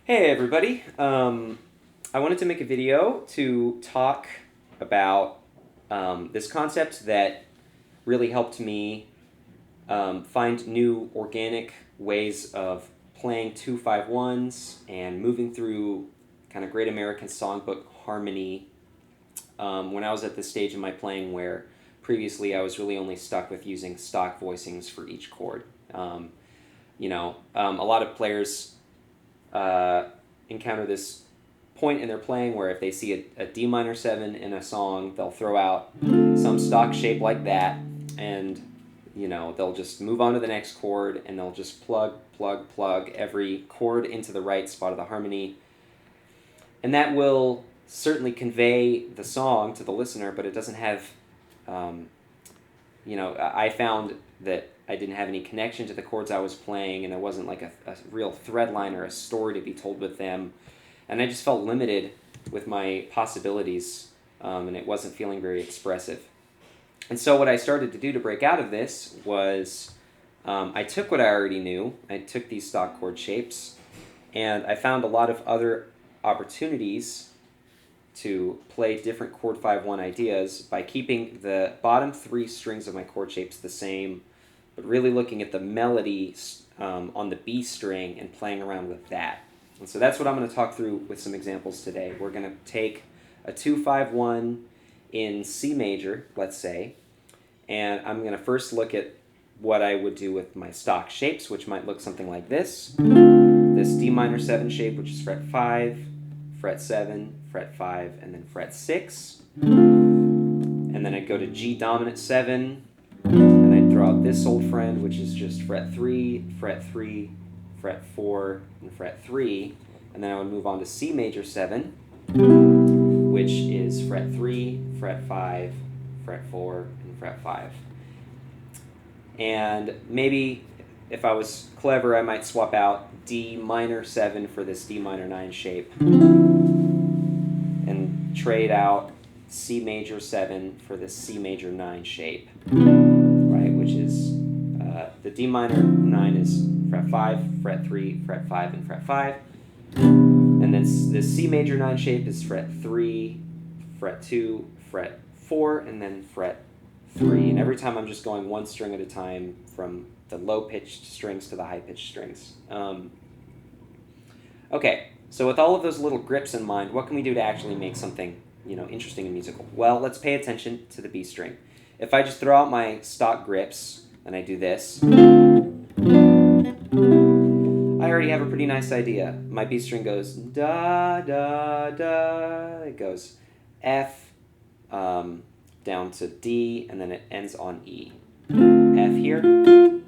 Hey everybody. I wanted to make a video to talk about this concept that really helped me find new organic ways of playing 2-5-1s and moving through kind of Great American Songbook harmony when I was at this stage in my playing where previously I was really only stuck with using stock voicings for each chord. A lot of players encounter this point in their playing where if they see a D minor 7 in a song, they'll throw out some stock shape like that, and they'll just move on to the next chord and they'll just plug every chord into the right spot of the harmony. And that will certainly convey the song to the listener, but it doesn't have, I found that I didn't have any connection to the chords I was playing, and there wasn't like a real thread line or a story to be told with them. And I just felt limited with my possibilities, and it wasn't feeling very expressive. And so what I started to do to break out of this was I took what I already knew. I took these stock chord shapes, and I found a lot of other opportunities to play different chord 5-1 ideas by keeping the bottom three strings of my chord shapes the same, but really looking at the melody on the B string and playing around with that. And so that's what I'm going to talk through with some examples today. We're going to take a 2-5-1 in C major, let's say, and I'm going to first look at what I would do with my stock shapes, which might look something like this. This D minor 7 shape, which is fret 5, fret 7, fret 5, and then fret 6. And then I'd go to G dominant 7, and I'd throw out this old friend, which is just fret 3, fret 3, fret 4, and fret 3. And then I would move on to C major 7, which is fret 3, fret 5, fret 4, and fret 5. And maybe if I was clever, I might swap out D minor 7 for this D minor 9 shape and trade out C major 7 for this C major 9 shape, right? Which is the D minor 9 is fret 5, fret 3, fret 5, and fret 5. And then this C major 9 shape is fret 3, fret 2, fret 4, and then fret 3. And every time I'm just going one string at a time from the low-pitched strings to the high-pitched strings. Okay, so with all of those little grips in mind, what can we do to actually make something interesting and musical? Well, let's pay attention to the B string. If I just throw out my stock grips and I do this, I already have a pretty nice idea. My B string goes da, da, da. It goes F, down to D, and then it ends on E. F here, and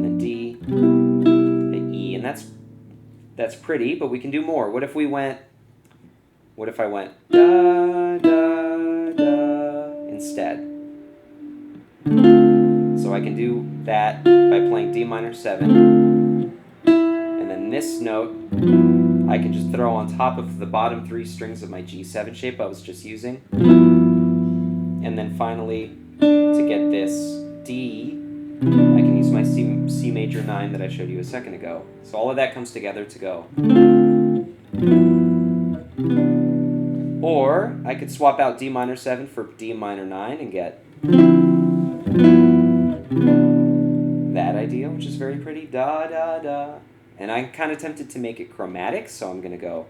then D, and E, and that's pretty, but we can do more. What if I went da, da, da instead? So I can do that by playing D minor 7, and then this note I can just throw on top of the bottom three strings of my G7 shape I was just using. And then finally, to get this D, I can use my C major 9 that I showed you a second ago. So all of that comes together to go. Or I could swap out D minor 7 for D minor 9 and get that idea, which is very pretty. Da, da, da. And I'm kind of tempted to make it chromatic, so I'm going to go.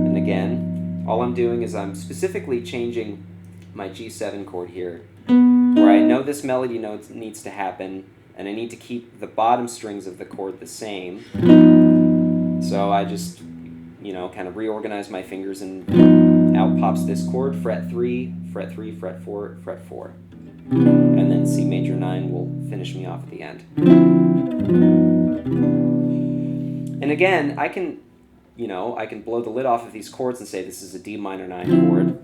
And again, all I'm doing is I'm specifically changing my G7 chord here, where I know this melody note needs to happen, and I need to keep the bottom strings of the chord the same. So I just, kind of reorganize my fingers, and out pops this chord, fret 3, fret 3, fret 4, fret 4. And then C major 9 will finish me off at the end. And again, I can blow the lid off of these chords and say this is a D minor 9 chord,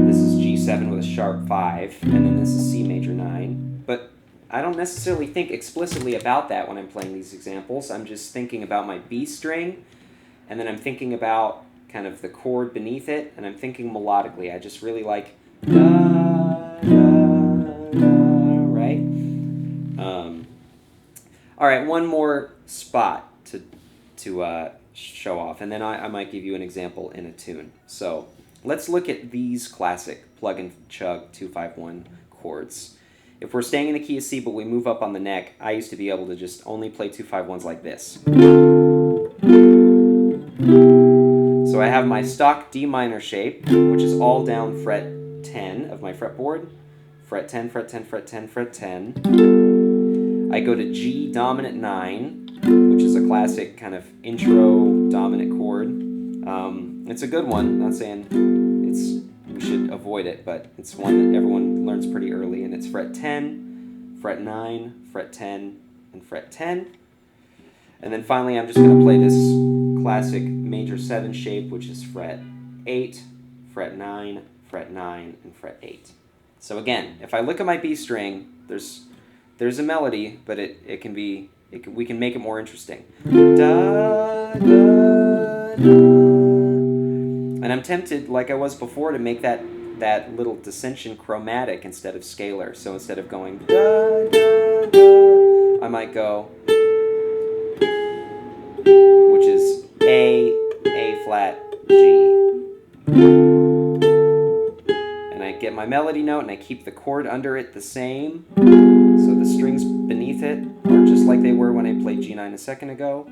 this is G7 with a sharp 5, and then this is C major 9. But I don't necessarily think explicitly about that when I'm playing these examples. I'm just thinking about my B string, and then I'm thinking about kind of the chord beneath it, and I'm thinking melodically. I just really like da, da, da, All right, one more spot to show off, and then I might give you an example in a tune. So let's look at these classic plug and chug 2-5-1 chords. If we're staying in the key of C but we move up on the neck, I used to be able to just only play 2-5-1s like this. So I have my stock D minor shape, which is all down fret 10 of my fretboard. Fret 10, fret 10, fret 10, fret 10. I go to G dominant 9, which is a classic kind of intro dominant chord. It's a good one. Not saying we should avoid it, but it's one that everyone learns pretty early, and it's fret 10, fret 9, fret 10, and fret 10. And then finally, I'm just going to play this classic major 7 shape, which is fret 8, fret 9, and fret 8. So again, if I look at my B string, there's a melody, but we can make it more interesting. Da, da, da. And I'm tempted, like I was before, to make that little dissension chromatic instead of scalar. So instead of going da, da, da, I might go, which is A flat, G. And I get my melody note and I keep the chord under it the same. So the strings beneath it are just like they were when I played G9 a second ago.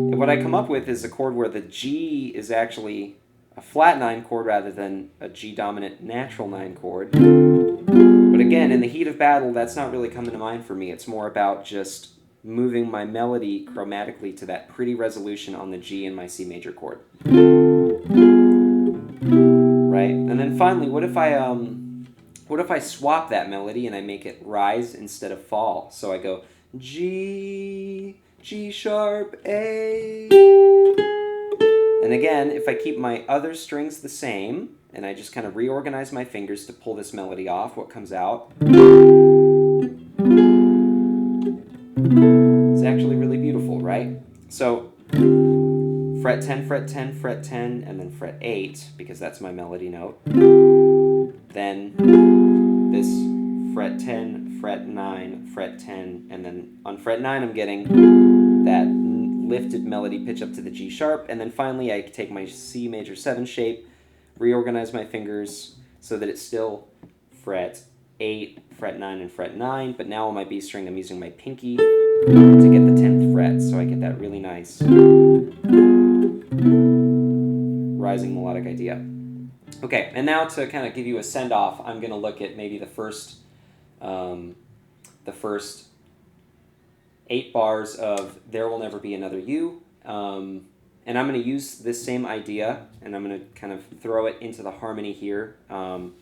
And what I come up with is a chord where the G is actually a flat 9 chord rather than a G dominant natural 9 chord. But again, in the heat of battle, that's not really coming to mind for me. It's more about just moving my melody chromatically to that pretty resolution on the G in my C major chord. Right? And then finally, what if I swap that melody and I make it rise instead of fall? So I go G, G sharp, A. And again, if I keep my other strings the same, and I just kind of reorganize my fingers to pull this melody off, what comes out is actually really beautiful, right? So fret 10, fret 10, fret 10, and then fret 8, because that's my melody note. Then this fret 10, fret 9, fret 10, and then on fret 9 I'm getting that lifted melody pitch up to the G sharp, and then finally I take my C major 7 shape, reorganize my fingers so that it's still fret 8, fret 9, and fret 9, but now on my B string I'm using my pinky to get the 10th fret, so I get that really nice rising melodic idea. Okay, and now to kind of give you a send-off, I'm going to look at maybe the first 8 bars of There Will Never Be Another You, and I'm going to use this same idea, and I'm going to kind of throw it into the harmony here, and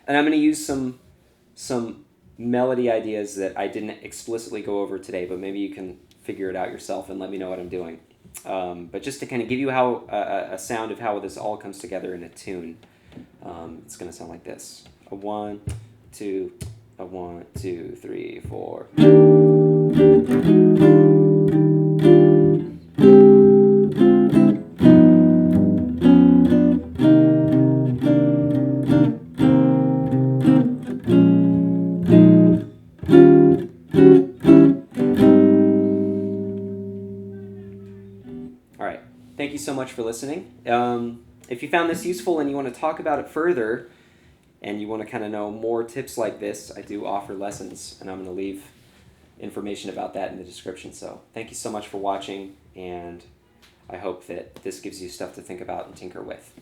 I'm going to use some melody ideas that I didn't explicitly go over today, but maybe you can figure it out yourself and let me know what I'm doing. But just to kind of give you how a sound of how this all comes together in a tune, it's going to sound like this: a 1, 2, a 1, 2, 3, 4. All right. Thank you so much for listening. If you found this useful and you want to talk about it further, and you want to kind of know more tips like this, I do offer lessons, and I'm going to leave information about that in the description. So thank you so much for watching, and I hope that this gives you stuff to think about and tinker with.